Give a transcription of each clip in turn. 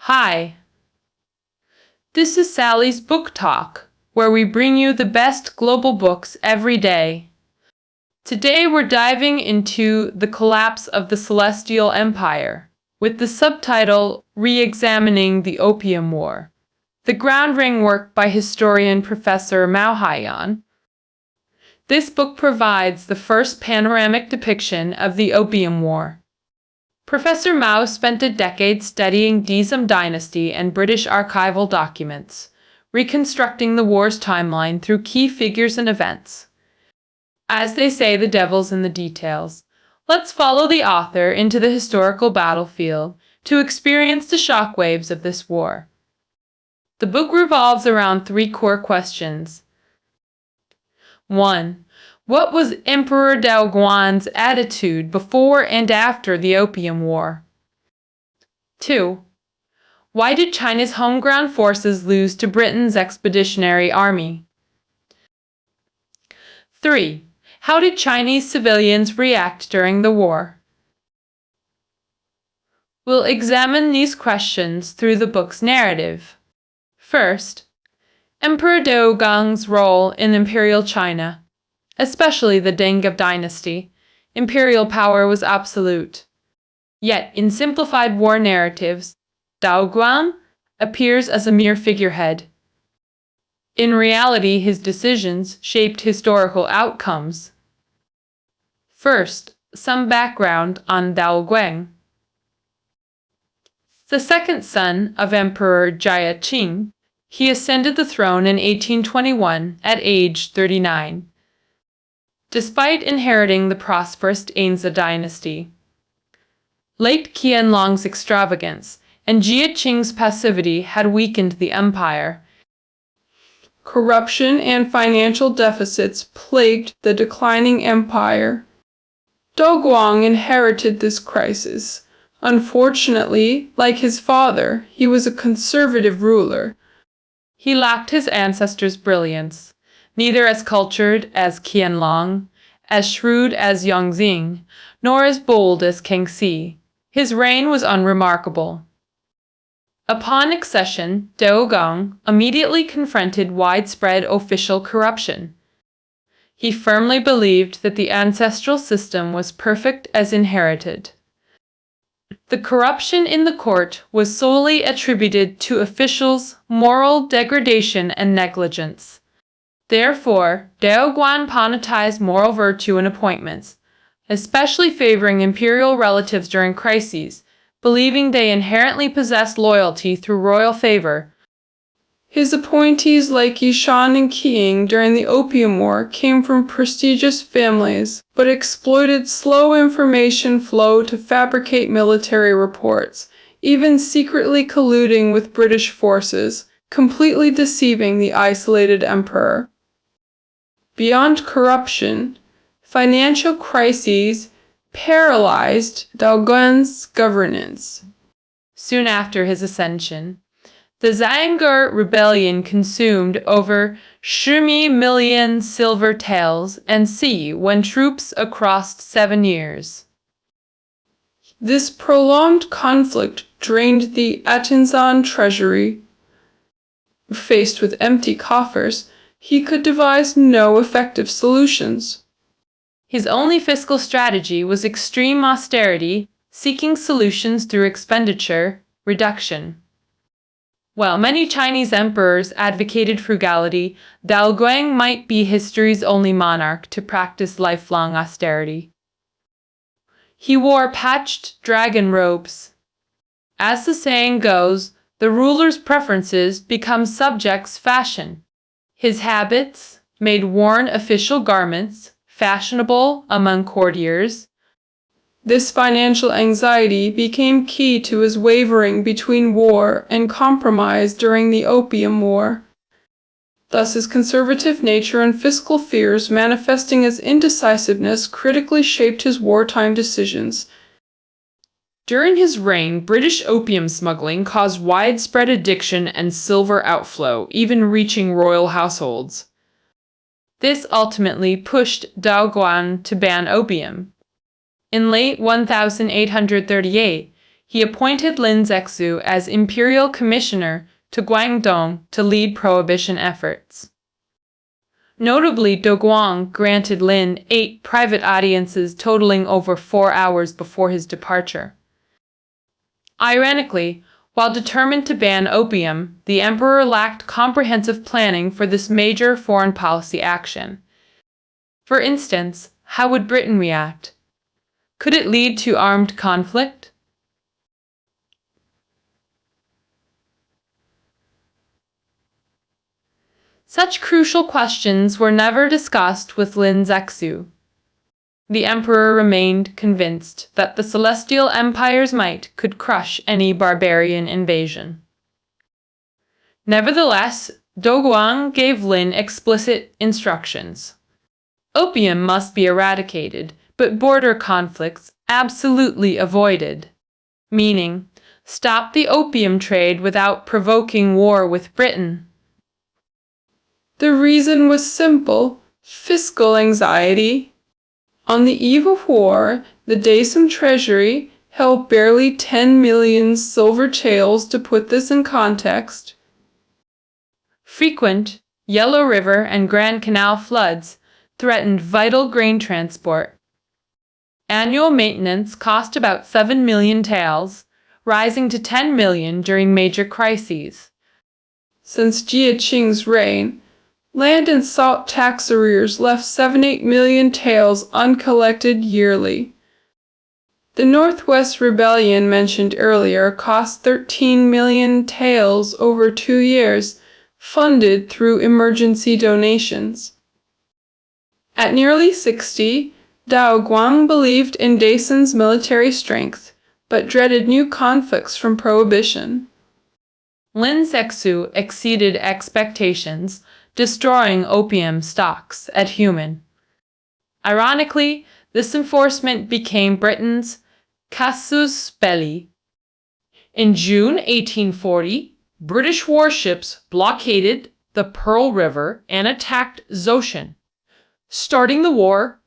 Hi, this is Sally's Book Talk, where we bring you the best global books every day. Today we're diving into The Collapse of the Celestial Empire, with the subtitle Re-examining the Opium War, the groundbreaking work by historian Professor Mao Haiyan. This book provides the first panoramic depiction of the Opium War. Professor Mao spent a decade studying Qing Dynasty and British archival documents, reconstructing the war's timeline through key figures and events. As they say, the devil's in the details. Let's follow the author into the historical battlefield to experience the shockwaves of this war. The book revolves around three core questions. 1. What was Emperor Daoguang's attitude before and after the Opium War? 2. Why did China's home-ground forces lose to Britain's expeditionary army? 3. How did Chinese civilians react during the war? We'll examine these questions through the book's narrative. First, Emperor Daoguang's role in Imperial China. Especially the Qing Dynasty, imperial power was absolute. Yet, in simplified war narratives, Daoguang appears as a mere figurehead. In reality, his decisions shaped historical outcomes. First, some background on Daoguang. The second son of Emperor Qing, he ascended the throne in 1821 at age 39. Despite inheriting the prosperous Qing dynasty. Late Qianlong's extravagance and Jia Qing's passivity had weakened the empire. Corruption and financial deficits plagued the declining empire. Daoguang inherited this crisis. Unfortunately, like his father, he was a conservative ruler. He lacked his ancestors' brilliance. Neither as cultured as Qianlong, as shrewd as Yongzheng, nor as bold as Kangxi. His reign was unremarkable. Upon accession, Daoguang immediately confronted widespread official corruption. He firmly believed that the ancestral system was perfect as inherited. The corruption in the court was solely attributed to officials' moral degradation and negligence. Therefore, Daoguang monetized moral virtue in appointments, especially favoring imperial relatives during crises, believing they inherently possessed loyalty through royal favor. His appointees like Yishan and Qing during the Opium War came from prestigious families, but exploited slow information flow to fabricate military reports, even secretly colluding with British forces, completely deceiving the isolated emperor. Beyond corruption, financial crises paralyzed Daoguang's governance. Soon after his ascension, the Qing Rebellion consumed over 10 million silver taels and won troops across 7 years. This prolonged conflict drained the Atinzan treasury. Faced with empty coffers, he could devise no effective solutions. His only fiscal strategy was extreme austerity, seeking solutions through expenditure reduction. While many Chinese emperors advocated frugality, Daoguang might be history's only monarch to practice lifelong austerity. He wore patched dragon robes. As the saying goes, the ruler's preferences become subjects' fashion. His habits made worn official garments fashionable among courtiers. This financial anxiety became key to his wavering between war and compromise during the Opium War. Thus, his conservative nature and fiscal fears manifesting as indecisiveness critically shaped his wartime decisions. During his reign, British opium smuggling caused widespread addiction and silver outflow, even reaching royal households. This ultimately pushed Daoguang to ban opium. In late 1838, he appointed Lin Zexu as Imperial Commissioner to Guangdong to lead prohibition efforts. Notably, Doguang granted Lin 8 private audiences totaling over 4 hours before his departure. Ironically, while determined to ban opium, the emperor lacked comprehensive planning for this major foreign policy action. For instance, how would Britain react? Could it lead to armed conflict? Such crucial questions were never discussed with Lin Zexu. The emperor remained convinced that the Celestial Empire's might could crush any barbarian invasion. Nevertheless, Doguang gave Lin explicit instructions. Opium must be eradicated, but border conflicts absolutely avoided. Meaning, stop the opium trade without provoking war with Britain. The reason was simple: fiscal anxiety. On the eve of war, the Daisum treasury held barely 10 million silver taels. To put this in context, frequent Yellow River and Grand Canal floods threatened vital grain transport. Annual maintenance cost about 7 million taels, rising to 10 million during major crises. Since Jia Qing's reign, land and salt tax arrears left 7-8 million taels uncollected yearly. The Northwest Rebellion mentioned earlier cost 13 million taels over 2 years, funded through emergency donations. At nearly 60, Doguang believed in Daisum's military strength, but dreaded new conflicts from prohibition. Lin Zexu exceeded expectations, destroying opium stocks at Human. Ironically, this enforcement became Britain's casus belli. In June 1840, British warships blockaded the Pearl River and attacked Zhoushan, starting the war.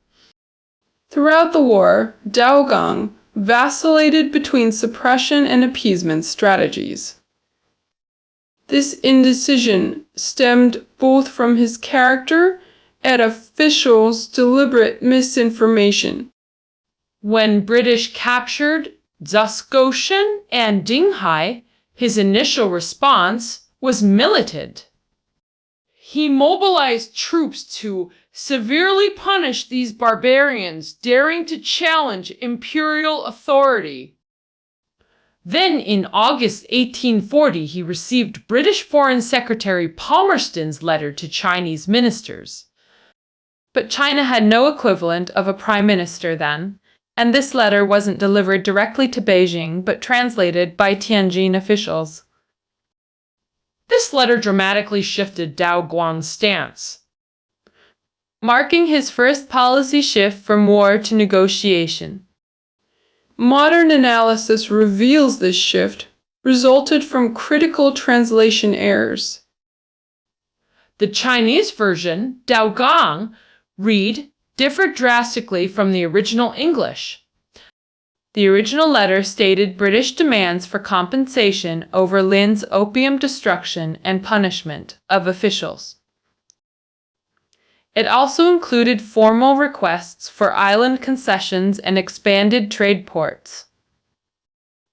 Throughout the war, Doguang vacillated between suppression and appeasement strategies. This indecision stemmed both from his character and officials' deliberate misinformation. When British captured Zhoushan and Dinghai, his initial response was militant. He mobilized troops to severely punish these barbarians daring to challenge imperial authority. Then, in August 1840, he received British Foreign Secretary Palmerston's letter to Chinese ministers. But China had no equivalent of a prime minister then, and this letter wasn't delivered directly to Beijing, but translated by Tianjin officials. This letter dramatically shifted Doguang's stance, marking his first policy shift from war to negotiation. Modern analysis reveals this shift resulted from critical translation errors. The Chinese version, Doguang, differed drastically from the original English. The original letter stated British demands for compensation over Lin's opium destruction and punishment of officials. It also included formal requests for island concessions and expanded trade ports.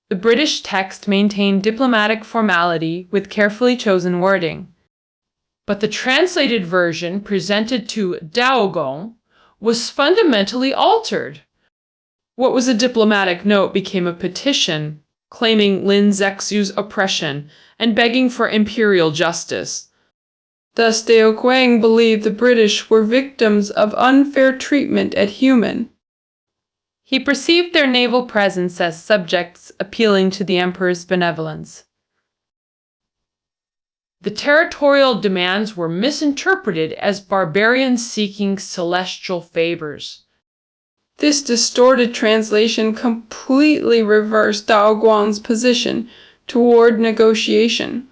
The British text maintained diplomatic formality with carefully chosen wording. But the translated version presented to Doguang was fundamentally altered. What was a diplomatic note became a petition, claiming Lin Zexu's oppression and begging for imperial justice. Thus, Doguang believed the British were victims of unfair treatment at Human. He perceived their naval presence as subjects appealing to the emperor's benevolence. The territorial demands were misinterpreted as barbarians seeking celestial favors. This distorted translation completely reversed Doguang's position toward negotiation.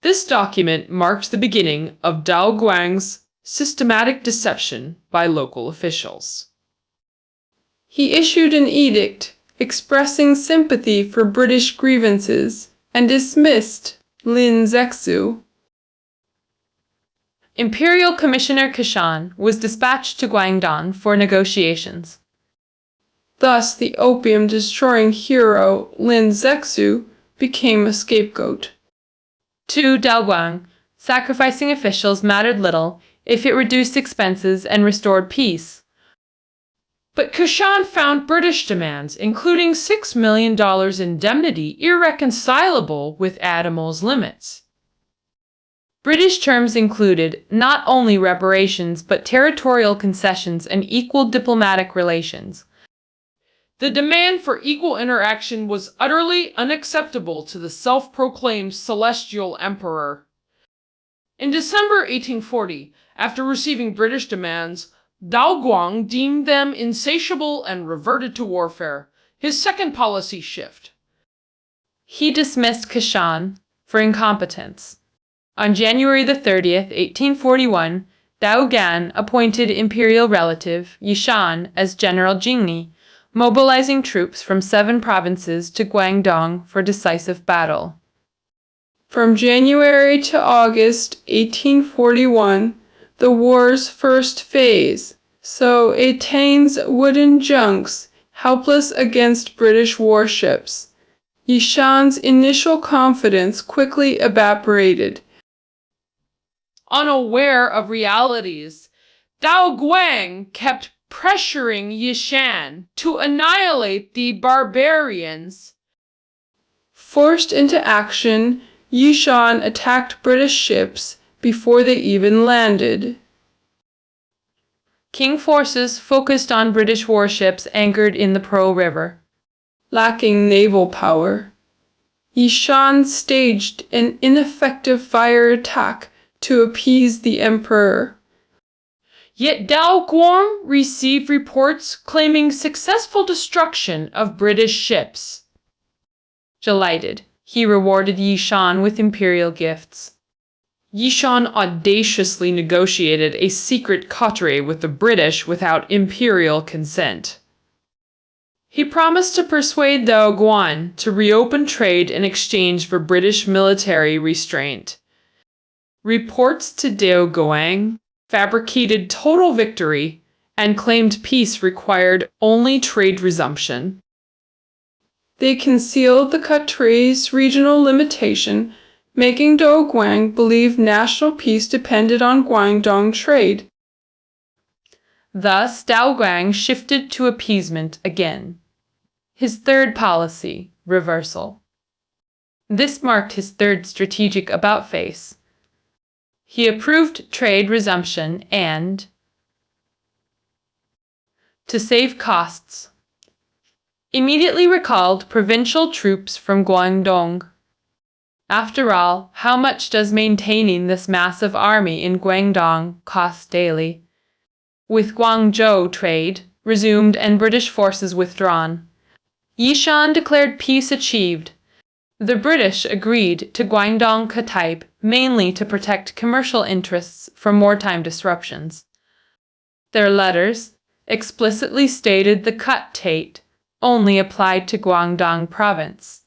This document marked the beginning of Doguang's systematic deception by local officials. He issued an edict expressing sympathy for British grievances, and dismissed Lin Zexu. Imperial Commissioner Kashan was dispatched to Guangdong for negotiations. Thus, the opium-destroying hero Lin Zexu became a scapegoat. To Daoguang, sacrificing officials mattered little if it reduced expenses and restored peace. But Kashan found British demands, including $6 million indemnity, irreconcilable with Admiral's limits. British terms included not only reparations but territorial concessions and equal diplomatic relations. The demand for equal interaction was utterly unacceptable to the self-proclaimed Celestial Emperor. In December 1840, after receiving British demands, Daoguang deemed them insatiable and reverted to warfare, his second policy shift. He dismissed Kashan for incompetence. On January 30th, 1841, Daoguang appointed imperial relative Yishan as General Jingni, mobilizing troops from 7 provinces to Guangdong for decisive battle. From January to August 1841, the war's first phase, saw Etain's wooden junks helpless against British warships. Yishan's initial confidence quickly evaporated. Unaware of realities, Daoguang kept pressuring Yishan to annihilate the barbarians. Forced into action, Yishan attacked British ships before they even landed. Qing forces focused on British warships anchored in the Pearl River. Lacking naval power, Yishan staged an ineffective fire attack to appease the emperor. Yet Daoguang received reports claiming successful destruction of British ships. Delighted, he rewarded Yishan with imperial gifts. Yishan audaciously negotiated a secret coterie with the British without imperial consent. He promised to persuade Daoguang to reopen trade in exchange for British military restraint. Reports to Daoguang fabricated total victory and claimed peace required only trade resumption. They concealed the country's regional limitation, making Daoguang believe national peace depended on Guangdong trade. Thus, Daoguang shifted to appeasement again. His third policy, reversal. This marked his third strategic about-face. He approved trade resumption and, to save costs, immediately recalled provincial troops from Guangdong. After all, how much does maintaining this massive army in Guangdong cost daily? With Guangzhou trade resumed and British forces withdrawn, Yishan declared peace achieved. The British agreed to Guangdong Kataip mainly to protect commercial interests from wartime disruptions. Their letters explicitly stated the Kataip only applied to Guangdong province.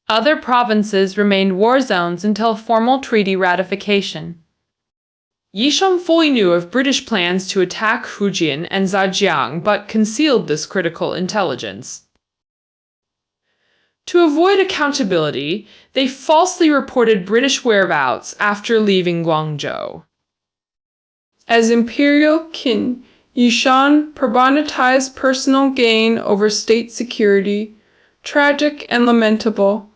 Other provinces remained war zones until formal treaty ratification. Yishan fully knew of British plans to attack Fujian and Zhejiang but concealed this critical intelligence. To avoid accountability, they falsely reported British whereabouts after leaving Guangzhou. As imperial king, Yishan prioritized personal gain over state security, tragic and lamentable.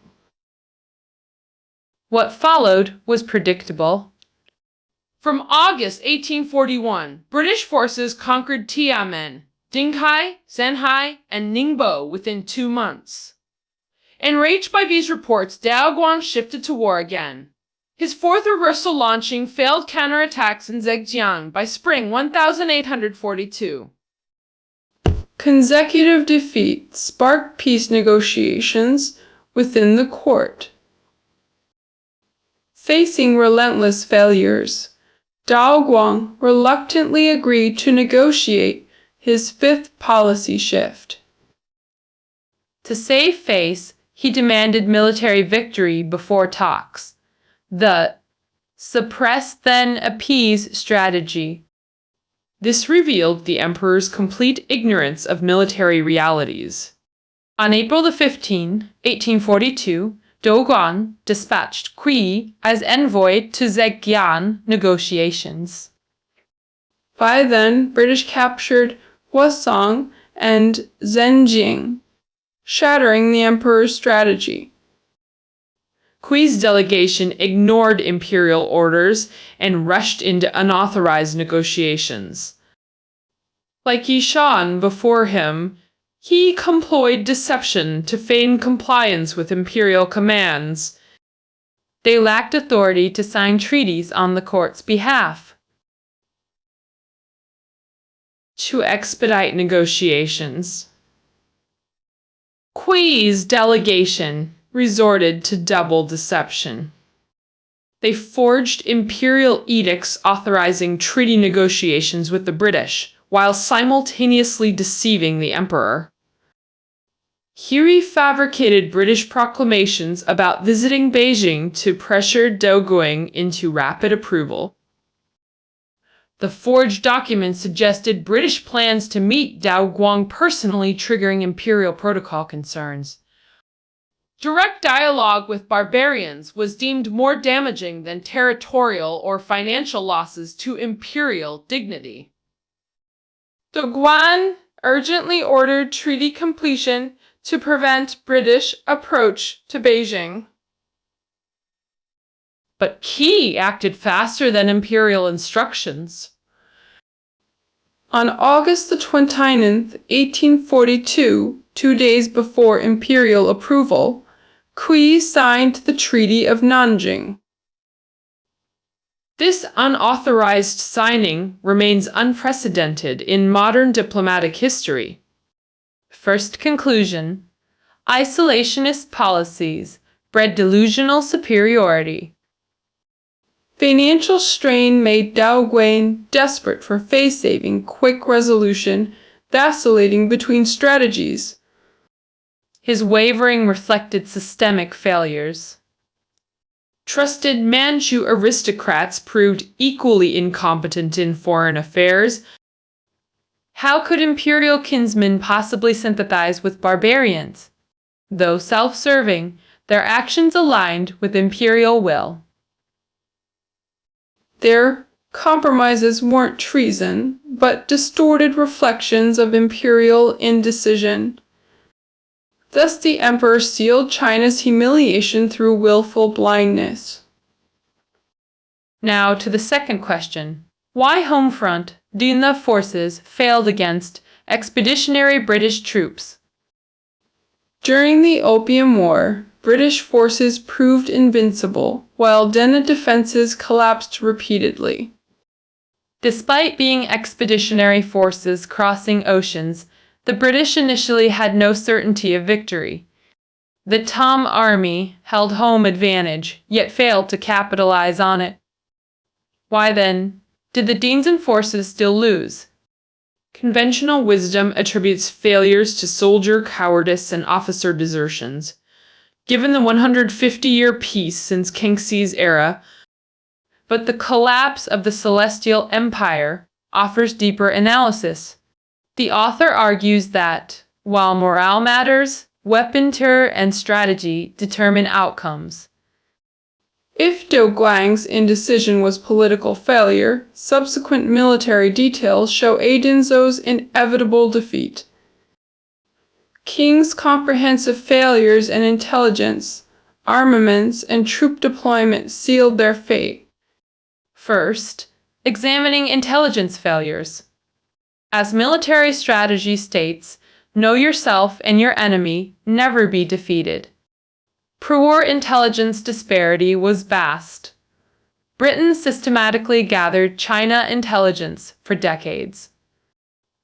What followed was predictable. From August 1841, British forces conquered Tianmen, Dinghai, Zhenhai, and Ningbo within 2 months. Enraged by these reports, Daoguang shifted to war again. His fourth reversal launching failed counterattacks in Zhejiang by spring 1842. Consecutive defeat sparked peace negotiations within the court. Facing relentless failures, Daoguang reluctantly agreed to negotiate his fifth policy shift. To save face, he demanded military victory before talks. The suppress then appease strategy. This revealed the emperor's complete ignorance of military realities. On April 15, 1842, Doguan dispatched Qi as envoy to Zhejiang negotiations. By then, British captured Hwasong and Zhenjiang, shattering the emperor's strategy. Qi's delegation ignored imperial orders and rushed into unauthorized negotiations. Like Yishan before him, he employed deception to feign compliance with imperial commands. They lacked authority to sign treaties on the court's behalf. To expedite negotiations, Qi's delegation resorted to double deception. They forged imperial edicts authorizing treaty negotiations with the British, while simultaneously deceiving the emperor. He fabricated British proclamations about visiting Beijing to pressure Doguang into rapid approval. The forged documents suggested British plans to meet Doguang personally, triggering imperial protocol concerns. Direct dialogue with barbarians was deemed more damaging than territorial or financial losses to imperial dignity. Doguan urgently ordered treaty completion to prevent British approach to Beijing. But Qi acted faster than imperial instructions. On August the 29th, 1842, 2 days before imperial approval, Qi signed the Treaty of Nanjing. This unauthorized signing remains unprecedented in modern diplomatic history. First conclusion: isolationist policies bred delusional superiority. Financial strain made Doguang desperate for face-saving quick resolution, vacillating between strategies. His wavering reflected systemic failures. Trusted Manchu aristocrats proved equally incompetent in foreign affairs. How could imperial kinsmen possibly sympathize with barbarians? Though self-serving, their actions aligned with imperial will. Their compromises weren't treason, but distorted reflections of imperial indecision. Thus the emperor sealed China's humiliation through willful blindness. Now to the second question. Why home front Dina forces failed against expeditionary British troops? During the Opium War, British forces proved invincible, while Dena defenses collapsed repeatedly. Despite being expeditionary forces crossing oceans, the British initially had no certainty of victory. The Tom army held home advantage, yet failed to capitalize on it. Why then did the Dinsan forces still lose? Conventional wisdom attributes failures to soldier cowardice and officer desertions. Given the 150-year peace since Kingxi's era, but the collapse of the Celestial Empire offers deeper analysis. The author argues that, while morale matters, weaponry and strategy determine outcomes. If Doguang's indecision was political failure, subsequent military details show Dinzo's inevitable defeat. Qing's comprehensive failures in intelligence, armaments, and troop deployment sealed their fate. First, examining intelligence failures. As military strategy states, know yourself and your enemy, never be defeated. Pre-war intelligence disparity was vast. Britain systematically gathered China intelligence for decades.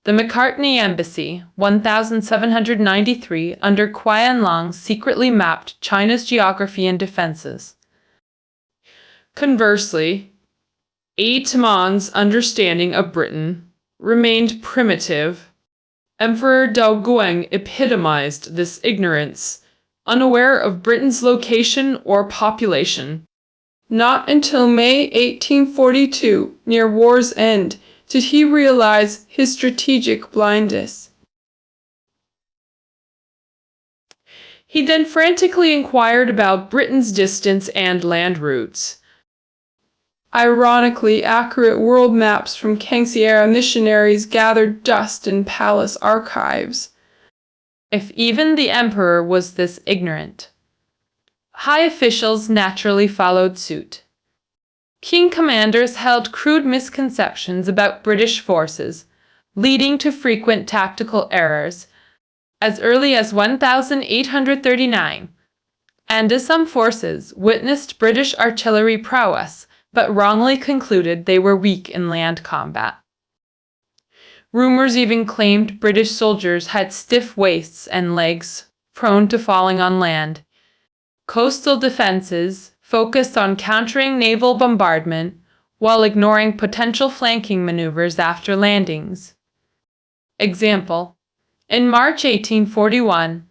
The Macartney Embassy, 1793, under Qianlong, secretly mapped China's geography and defenses. Conversely, Taimang's understanding of Britain remained primitive. Emperor Daoguang epitomized this ignorance, unaware of Britain's location or population. Not until May 1842, near war's end, did he realize his strategic blindness. He then frantically inquired about Britain's distance and land routes. Ironically accurate world maps from Kangxi-era missionaries gathered dust in palace archives. If even the emperor was this ignorant, high officials naturally followed suit. Qing commanders held crude misconceptions about British forces, leading to frequent tactical errors. As early as 1839, and some forces witnessed British artillery prowess, but wrongly concluded they were weak in land combat. Rumors even claimed British soldiers had stiff waists and legs, prone to falling on land. Coastal defenses focused on countering naval bombardment while ignoring potential flanking maneuvers after landings. Example: in March 1841,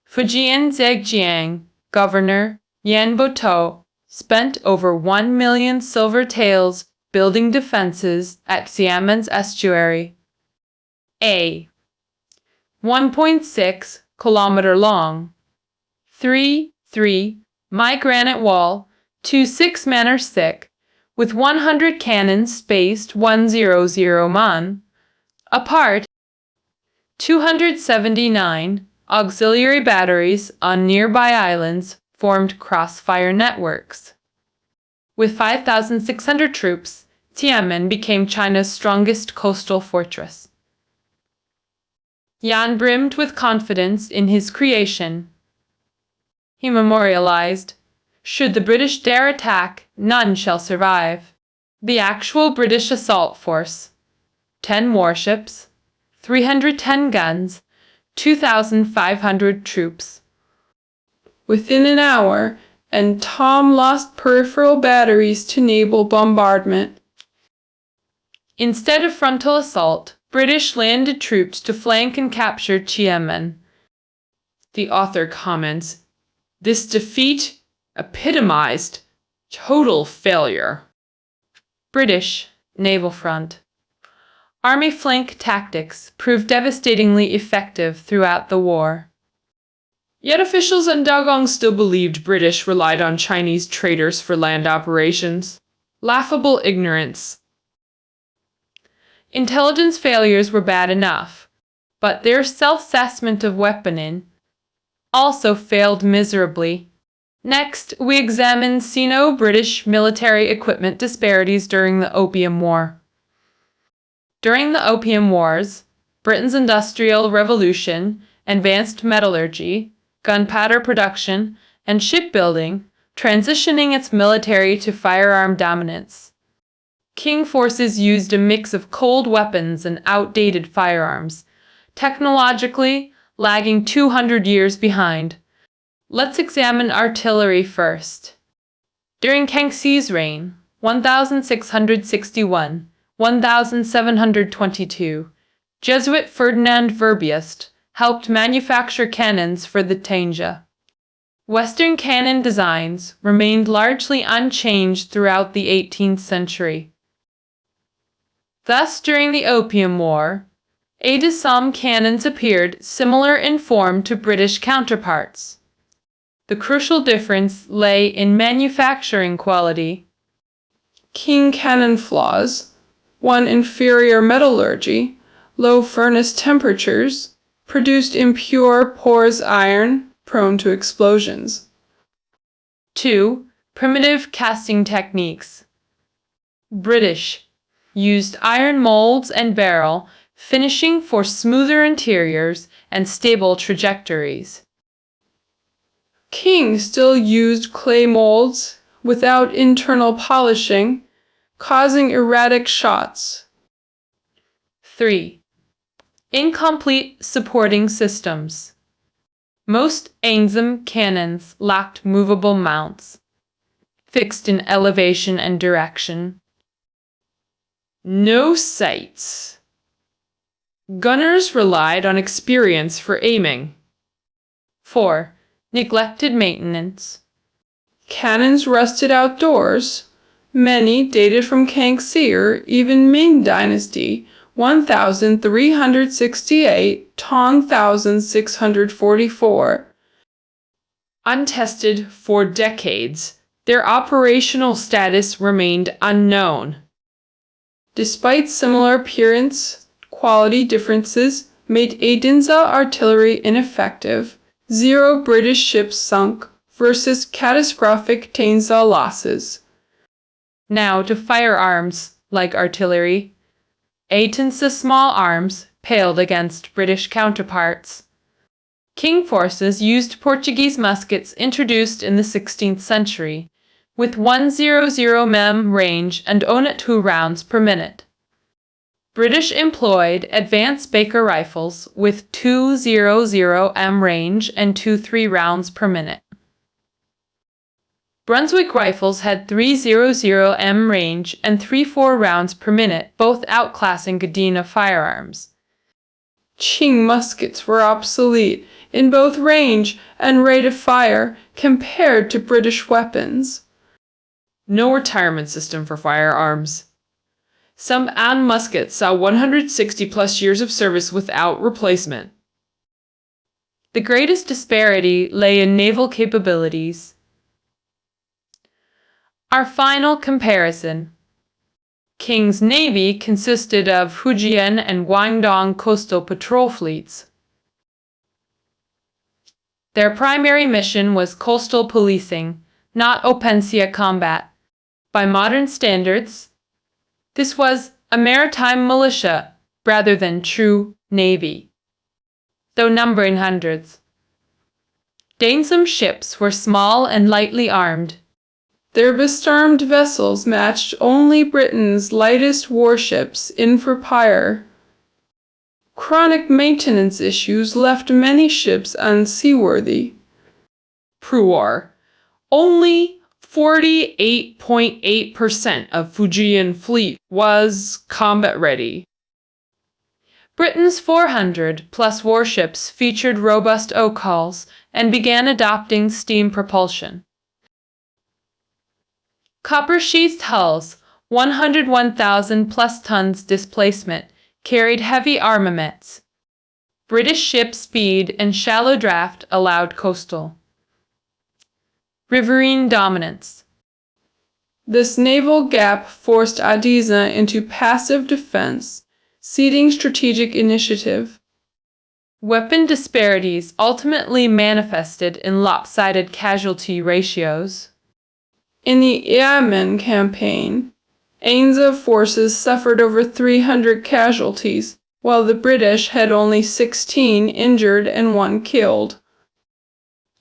Fujian Zhejiang Governor Yan Botou spent over 1 million silver taels building defenses at Xiamen's estuary. A 1.6 kilometer long, 3.3-mi granite wall, 2.6 meters thick, with 100 cannons spaced 100 man apart, 279 auxiliary batteries on nearby islands formed crossfire networks. With 5,600 troops, Xiamen became China's strongest coastal fortress. Yan brimmed with confidence in his creation. He memorialized, "Should the British dare attack, none shall survive." The actual British assault force, 10 warships, 310 guns, 2,500 troops. Within an hour, and Tom lost peripheral batteries to naval bombardment. Instead of frontal assault, British landed troops to flank and capture Xiamen. The author comments, "This defeat epitomized total failure." British naval front. Army flank tactics proved devastatingly effective throughout the war. Yet officials in Daoguang still believed British relied on Chinese traders for land operations. Laughable ignorance. Intelligence failures were bad enough, but their self-assessment of weaponing also failed miserably. Next, we examine Sino-British military equipment disparities during the Opium War. During the Opium Wars, Britain's Industrial Revolution advanced metallurgy, gunpowder production, and shipbuilding, transitioning its military to firearm dominance. Qing forces used a mix of cold weapons and outdated firearms, technologically lagging 200 years behind. Let's examine artillery first. During Kangxi's reign, 1661-1722, Jesuit Ferdinand Verbiest helped manufacture cannons for the Tanja. Western cannon designs remained largely unchanged throughout the 18th century. Thus, during the Opium War, some cannons appeared similar in form to British counterparts. The crucial difference lay in manufacturing quality. Qing cannon flaws: 1. Inferior metallurgy, low furnace temperatures, produced impure porous iron, prone to explosions. 2. Primitive casting techniques. British used iron molds and barrel finishing for smoother interiors and stable trajectories. Qing still used clay molds without internal polishing, causing erratic shots. 3. Incomplete supporting systems. Most Angzham cannons lacked movable mounts, fixed in elevation and direction. No sights. Gunners relied on experience for aiming. 4. Neglected maintenance. Cannons rusted outdoors. Many dated from Kangxi or even Ming Dynasty, 1368 to 1644. Untested for decades, their operational status remained unknown. Despite similar appearance, quality differences made Aidinza artillery ineffective. 0 British ships sunk versus catastrophic Tainza losses. Now to firearms, like artillery. Aidinza's small arms paled against British counterparts. Qing forces used Portuguese muskets introduced in the 16th century, with 100 mm range and only 2 rounds per minute. British employed advanced Baker rifles with 200 mm range and 2-3 rounds per minute. Brunswick rifles had 300 mm range and 3-4 rounds per minute, both outclassing Gardena firearms. Qing muskets were obsolete in both range and rate of fire compared to British weapons. No retirement system for firearms. Some An muskets saw 160+ years of service without replacement. The greatest disparity lay in naval capabilities. Our final comparison. Qing's navy consisted of Fujian and Guangdong coastal patrol fleets. Their primary mission was coastal policing, not offensive combat. By modern standards, this was a maritime militia rather than true navy, though numbering hundreds. Dane's ships were small and lightly armed. Their bestarmed vessels matched only Britain's lightest warships in for hire. Chronic maintenance issues left many ships unseaworthy. Pre-war, only 48.8% of Fujian fleet was combat ready. Britain's 400+ warships featured robust hulls and began adopting steam propulsion. Copper-sheathed hulls, 101,000+ tons displacement, carried heavy armaments. British ship speed and shallow draft allowed coastal. Riverine dominance. This naval gap forced Aidinza into passive defense, ceding strategic initiative. Weapon disparities ultimately manifested in lopsided casualty ratios. In the Yemen campaign, Ainza forces suffered over 300 casualties, while the British had only 16 injured and 1 killed.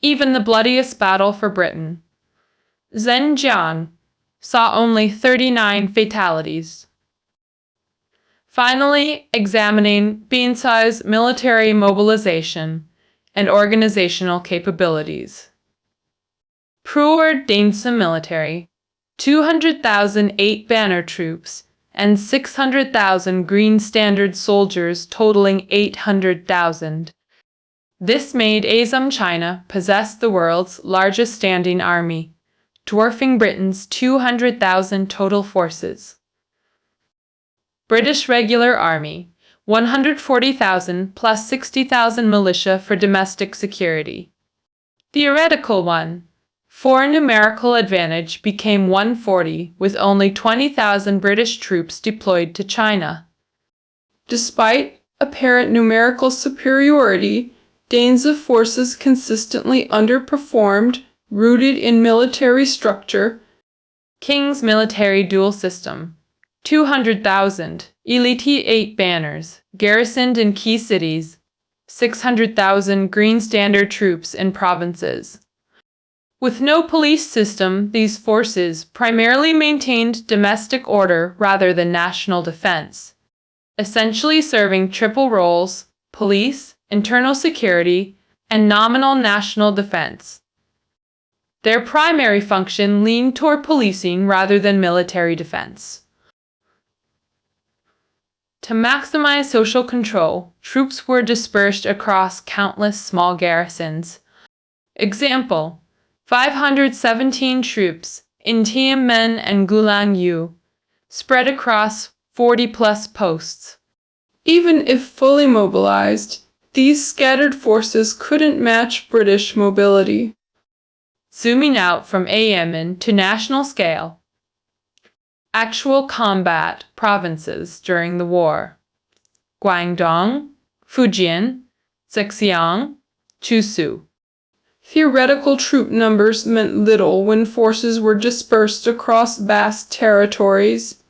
Even the bloodiest battle for Britain, Zhenjiang, saw only 39 fatalities. Finally, examining Ainza's military mobilization and organizational capabilities. Pre-war Dane's military, 200,000 8-banner troops and 600,000 Green Standard soldiers totaling 800,000. This made China possess the world's largest standing army, dwarfing Britain's 200,000 total forces. British Regular Army, 140,000 plus 60,000 militia for domestic security. Theoretical 1. For numerical advantage became 140 with only 20,000 British troops deployed to China. Despite apparent numerical superiority, Dane's forces consistently underperformed, rooted in military structure. Qing's military dual system. 200,000 elite 8 banners, garrisoned in key cities. 600,000 Green Standard troops in provinces. With no police system, these forces primarily maintained domestic order rather than national defense, essentially serving triple roles: police, internal security, and nominal national defense. Their primary function leaned toward policing rather than military defense. To maximize social control, troops were dispersed across countless small garrisons. Example: 517 troops in Tianmen and Gulangyu, spread across 40-plus posts. Even if fully mobilized, these scattered forces couldn't match British mobility. Zooming out from Yemen to national scale. Actual combat provinces during the war: Guangdong, Fujian, Zhejiang, Chuzhou. Theoretical troop numbers meant little when forces were dispersed across vast territories.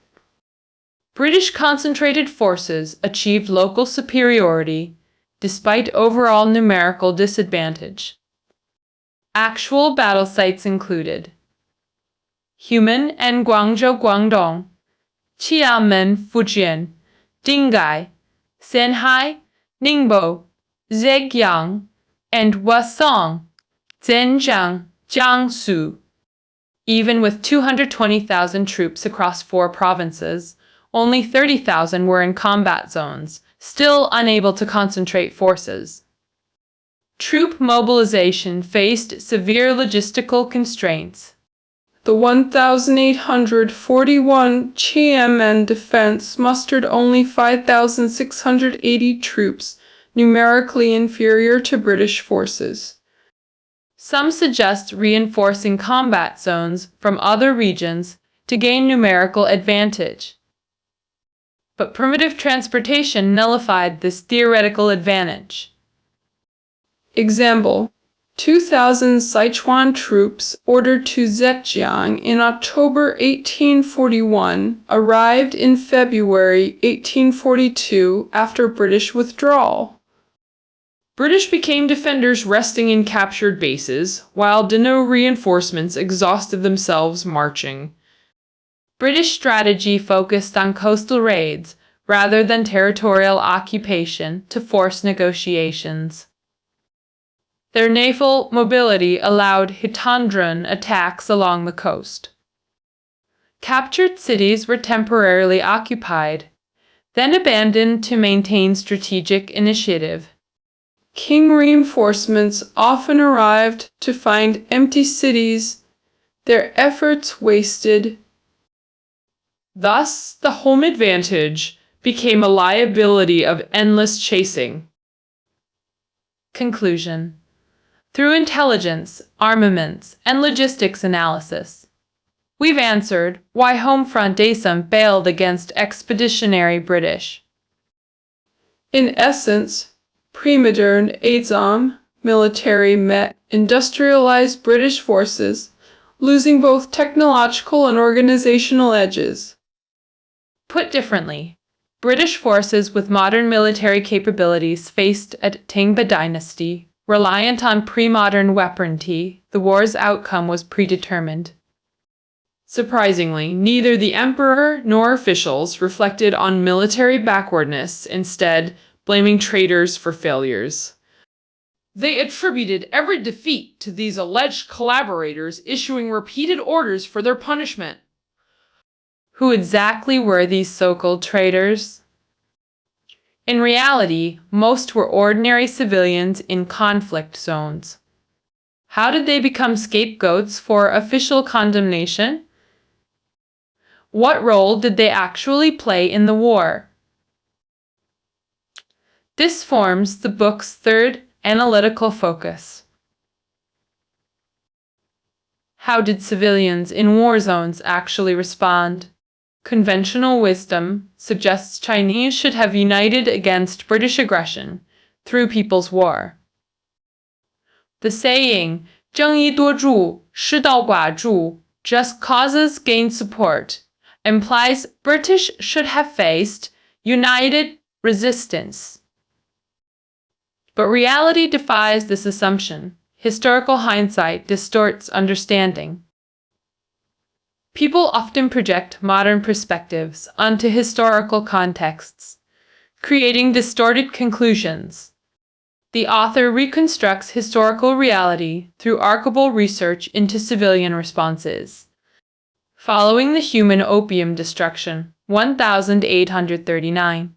British concentrated forces achieved local superiority despite overall numerical disadvantage. Actual battle sites included Human and Guangzhou, Guangdong, Xiamen, Fujian, Dingai, Shanghai, Ningbo, Zhejiang, and Wasong, Zhenjiang, Jiangsu. Even with 220,000 troops across 4 provinces, only 30,000 were in combat zones, still unable to concentrate forces. Troop mobilization faced severe logistical constraints. The 1,841 Xiamen defense mustered only 5,680 troops, numerically inferior to British forces. Some suggest reinforcing combat zones from other regions to gain numerical advantage. But primitive transportation nullified this theoretical advantage. Example: 2,000 Sichuan troops ordered to Zhejiang in October 1841 arrived in February 1842 after British withdrawal. British became defenders resting in captured bases, while Dano reinforcements exhausted themselves marching. British strategy focused on coastal raids rather than territorial occupation to force negotiations. Their naval mobility allowed Hitondran attacks along the coast. Captured cities were temporarily occupied, then abandoned to maintain strategic initiative. Qing reinforcements often arrived to find empty cities, their efforts wasted. Thus, the home advantage became a liability of endless chasing. Conclusion: through intelligence, armaments, and logistics analysis, we've answered why Homefrontism failed against expeditionary British. In essence, pre-modern Azam military met industrialized British forces, losing both technological and organizational edges. Put differently, British forces with modern military capabilities faced a Qing Dynasty reliant on pre-modern weaponry. The war's outcome was predetermined. Surprisingly, neither the emperor nor officials reflected on military backwardness, instead blaming traitors for failures. They attributed every defeat to these alleged collaborators issuing repeated orders for their punishment. Who exactly were these so-called traitors? In reality, most were ordinary civilians in conflict zones. How did they become scapegoats for official condemnation? What role did they actually play in the war? This forms the book's third analytical focus. How did civilians in war zones actually respond? Conventional wisdom suggests Chinese should have united against British aggression through People's War. The saying, 正义多助,失道寡助, just causes gain support, implies British should have faced united resistance. But reality defies this assumption. Historical hindsight distorts understanding. People often project modern perspectives onto historical contexts, creating distorted conclusions. The author reconstructs historical reality through archival research into civilian responses. Following the human opium destruction, 1839,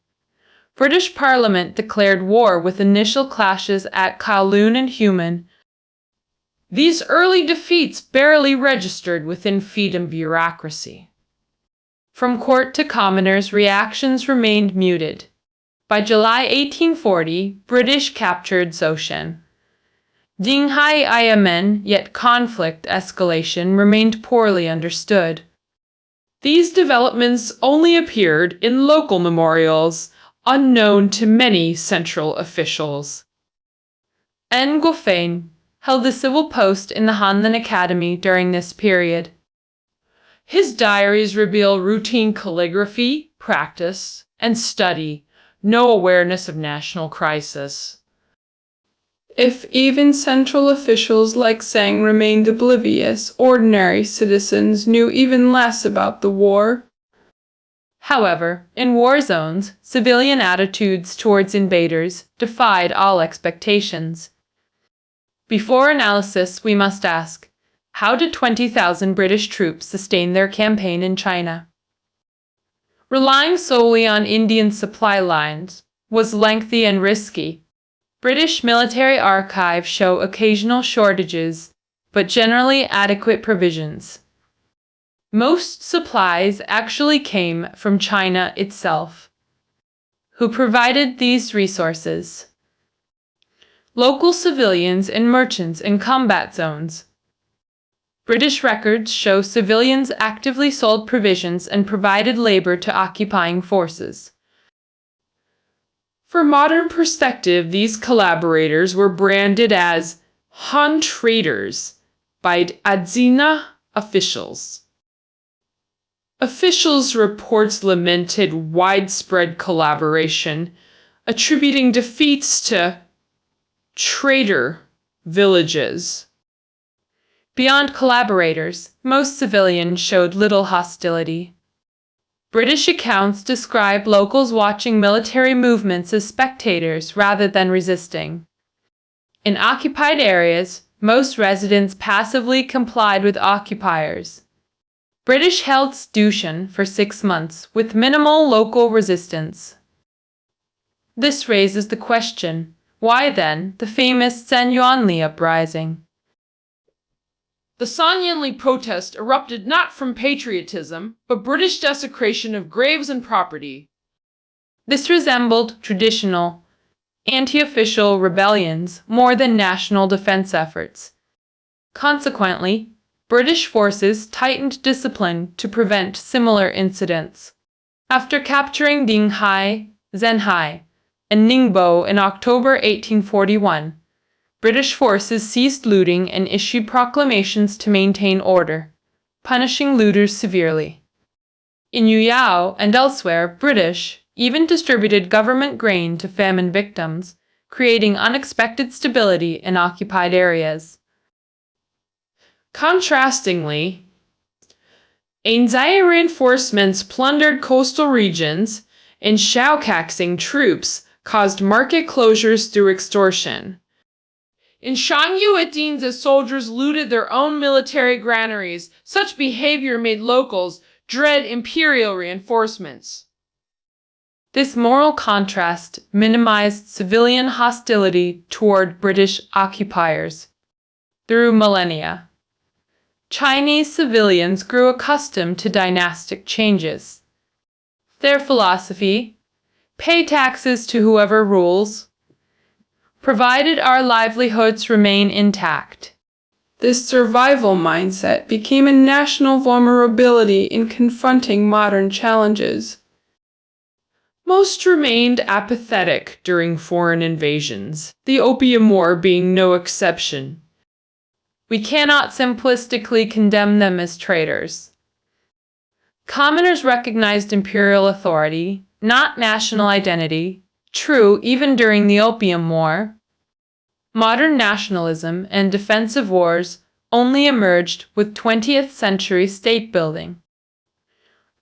British Parliament declared war with initial clashes at Kowloon and Human. These early defeats barely registered within fiefdom bureaucracy. From court to commoners, reactions remained muted. By July 1840, British captured Zhoushan. Dinghai Ayamen, yet conflict escalation remained poorly understood. These developments only appeared in local memorials, unknown to many central officials. N. Guofeng held a civil post in the Hanlan Academy during this period. His diaries reveal routine calligraphy, practice, and study, no awareness of national crisis. If even central officials like Zhang remained oblivious, ordinary citizens knew even less about the war. However, in war zones, civilian attitudes towards invaders defied all expectations. Before analysis, we must ask, how did 20,000 British troops sustain their campaign in China? Relying solely on Indian supply lines was lengthy and risky. British military archives show occasional shortages, but generally adequate provisions. Most supplies actually came from China itself. Who provided these resources? Local civilians and merchants in combat zones. British records show civilians actively sold provisions and provided labor to occupying forces. For modern perspective, these collaborators were branded as Han traitors by Adzina officials. Officials' reports lamented widespread collaboration, attributing defeats to traitor villages. Beyond collaborators, most civilians showed little hostility. British accounts describe locals watching military movements as spectators rather than resisting. In occupied areas, most residents passively complied with occupiers. British held Zhoushan for 6 months with minimal local resistance. This raises the question, why then the famous Sanyuanli uprising? The Sanyuanli protest erupted not from patriotism, but British desecration of graves and property. This resembled traditional, anti-official rebellions more than national defense efforts. Consequently, British forces tightened discipline to prevent similar incidents. After capturing Dinghai, Zhenhai, and Ningbo in October 1841, British forces ceased looting and issued proclamations to maintain order, punishing looters severely. In Yuyao and elsewhere, British even distributed government grain to famine victims, creating unexpected stability in occupied areas. Contrastingly, Anzai reinforcements plundered coastal regions, and Shaocaxing troops caused market closures through extortion. In Shangyu, as soldiers looted their own military granaries, such behavior made locals dread imperial reinforcements. This moral contrast minimized civilian hostility toward British occupiers. Through millennia, Chinese civilians grew accustomed to dynastic changes. Their philosophy, pay taxes to whoever rules, provided our livelihoods remain intact. This survival mindset became a national vulnerability in confronting modern challenges. Most remained apathetic during foreign invasions, the Opium War being no exception. We cannot simplistically condemn them as traitors. Commoners recognized imperial authority, not national identity, true even during the Opium War. Modern nationalism and defensive wars only emerged with 20th century state building.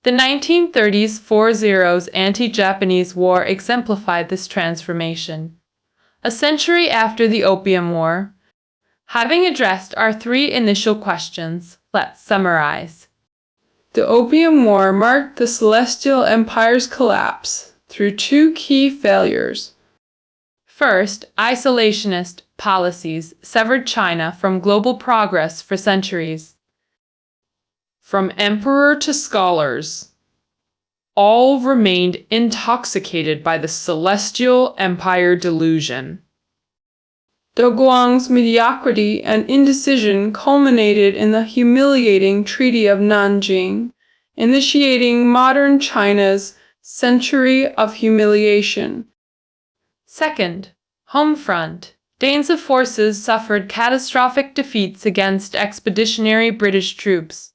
The 1930s 40s anti-Japanese war exemplified this transformation. A century after the Opium War, having addressed our 3 initial questions, let's summarize. The Opium War marked the Celestial Empire's collapse. through two key failures. First, isolationist policies severed China from global progress for centuries. From emperor to scholars, all remained intoxicated by the celestial empire delusion. Doguang's mediocrity and indecision culminated in the humiliating Treaty of Nanjing, initiating modern China's century of humiliation. Second, home front. Danes' forces suffered catastrophic defeats against expeditionary British troops.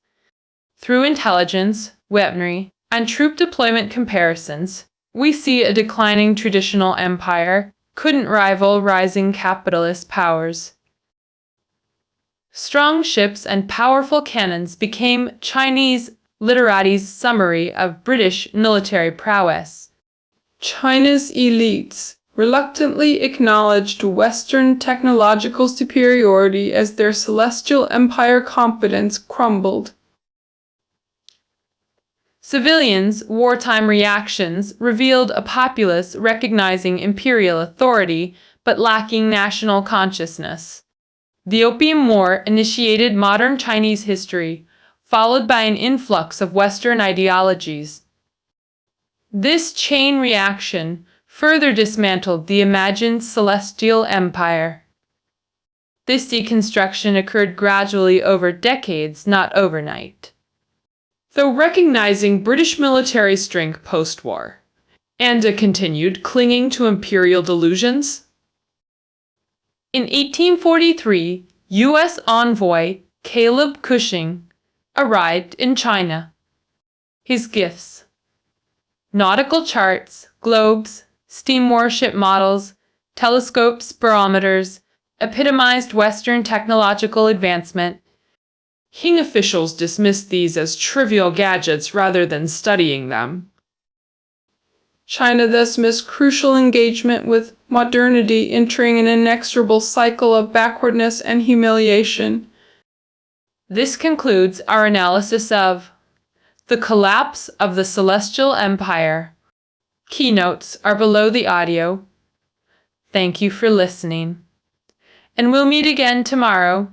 Through intelligence, weaponry, and troop deployment comparisons, we see a declining traditional empire couldn't rival rising capitalist powers. Strong ships and powerful cannons became Chinese literati's summary of British military prowess. China's elites reluctantly acknowledged Western technological superiority as their celestial empire competence crumbled. Civilians' wartime reactions revealed a populace recognizing imperial authority but lacking national consciousness. The Opium War initiated modern Chinese history, followed by an influx of Western ideologies. This chain reaction further dismantled the imagined celestial empire. This deconstruction occurred gradually over decades, not overnight. Though recognizing British military strength post-war, Anda continued clinging to imperial delusions. In 1843, U.S. envoy Caleb Cushing arrived in China. His gifts: nautical charts, globes, steam warship models, telescopes, barometers, epitomized Western technological advancement. Qing officials dismissed these as trivial gadgets rather than studying them. China thus missed crucial engagement with modernity, entering an inexorable cycle of backwardness and humiliation. This concludes our analysis of the collapse of the Celestial Empire. Keynotes are below the audio. Thank you for listening, and we'll meet again tomorrow.